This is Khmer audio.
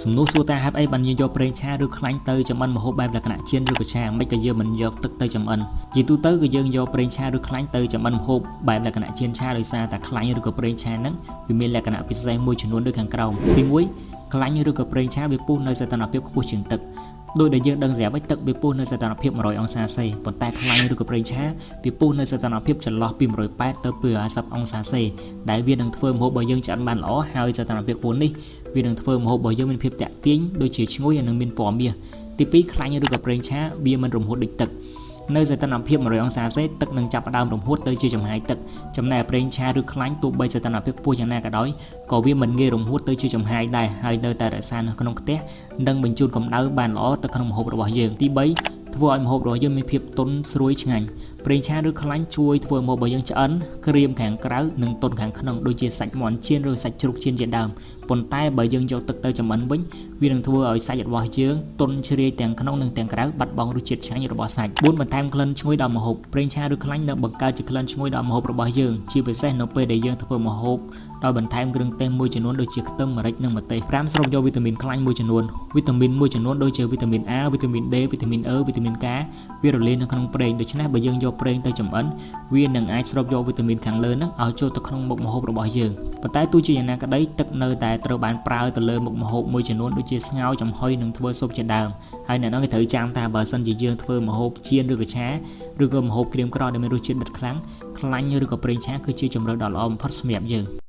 សំណួរសួរតាហេតុអីបានយើងយកប្រេងឆាឬខ្លាញ់ទៅចម្អិនម្ហូបបែបលក្ខណៈជៀនឬក៏ឆាមិនក៏យើងមិនយកទឹកទៅចម្អិនជាទូទៅគឺយើងយកប្រេងឆាឬខ្លាញ់ទៅចម្អិនម្ហូបបែបលក្ខណៈជៀនឆាដោយសារតែខ្លាញ់ឬក៏ប្រេងឆាហ្នឹងវាមានលក្ខណៈពិសេសមួយចំនួនដូចខាងក្រោមទី1ខ្លាញ់ឬក៏ប្រេងឆាវាពុះនៅសីតុណ្ហភាពខ្ពស់ជាងទឹកដោយដែលយើងដឹងស្រាប់ហើយទឹកវាពុះនៅសីតុណ្ហភាព100អង្សាសេប៉ុន្តែខ្លាញ់ឬក៏ប្រេងឆាវាពុះនៅសីតុណ្ហភាពចន្លោះពី180ទៅ250អង្សាសេដែលវានឹងធ្វើម្ហូបរបស់យើងឆ្អិនបានល្អហើយសីតុណ្ហភាពខ្ពស់នេះវានឹងធ្វើម្ហូបរបស់យើងមានភាពតាក់ទាញដូចជាឈ្ងុយនិងមានពណ៌មាសទី2ខ្លាញ់ឬក៏ប្រេងឆាវាមិនរំហួតដូចទឹកនៅសីតុណ្ហភាព100អង្សាសេទឹកនឹងចាប់ផ្ដើមរំហួតទៅជាចំហាយទឹកចំណែកប្រេងឆាឬខ្លាញ់ទោះបីសីតុណ្ហភាពខ្ពស់យ៉ាងណាក៏ដោយក៏វាមិនងាយរំហួតទៅជាចំហាយដែរហើយនៅតែរក្សានៅក្នុងខ្ទះនិងបញ្ជូនកម្ដៅបានល្អទៅក្នុងម្ហូបរបស់យើងទី3ធ្វើឲ្យម្ហូបរបស់យើងមានភាពទន់ស្រួយឆ្ងាញ់ប្រេងឆាឬខ្លាញ់ជួយធ្វើម្ហូបរបស់យើងឆ្អិនក្រៀមខាងក្រៅនិងទន់ខាងក្នុងដូចជាសាច់មាន់ចៀនឬសាច់ជ្រូកចៀនជាដើមប៉ុន្តែបើយើងយកទឹកទៅចម្អិនវិញវានឹងធ្វើឲ្យសាច់របស់យើងទន់ជ្រាយទាំងក្នុងនិងទាំងក្រៅបាត់បង់រសជាតិឆ្ងាញ់របស់សាច់4បន្ថែមក្លិនឈ្ងុយដល់ម្ហូបប្រេងឆាឬខ្លាញ់នឹងបង្កើតជាក្លិនឈ្ងុយដល់ម្ហូបរបស់យើងជាពិសេសនៅពេលដែលយើងធ្វើម្ហូបដោយបន្ថែមគ្រឿងទេសមួយចំនួនដូចជាខ្ទឹមម្រេចនិងម្ទេស5ស្រូបយកវីតាមីនខ្លាញ់មួយចំនួនវីតាមីនមួយចំនួនដូចជាវីតាមីន A វីតាមីន D វីតាមីន E វីតាមីន K វារលាយនៅក្នុងប្រេងដូច្នេះបើយើងយកប្រេងទៅចម្អិនវានឹងអាចស្រូបយកវីតាមីនខាងលើហ្នឹងឲ្យចូលទៅក្នុងមុខម្ហូបរបស់យើងប៉ុន្តែទោះជាយ៉ាងណាក្តីទឹកនៅតែត្រូវបានប្រើទៅលើមុខម្ហូបមួយចំនួនដូចជាស្ងោរចំហុយនិងធ្វើស៊ុបជាដើមហើយអ្នកនរគេត្រូវចាំថាបើសិនជាយើងធ្វើម្ហូបចៀនឬក៏ឆាឬក៏ម្ហូបក្រៀមក្រដែលមានរសជាតិដិតខ្លាំងខ្លាញ់ឬក៏ប្រេងឆាគឺជាជម្រើសដ៏ល្អបំផុតសម្រាប់យើង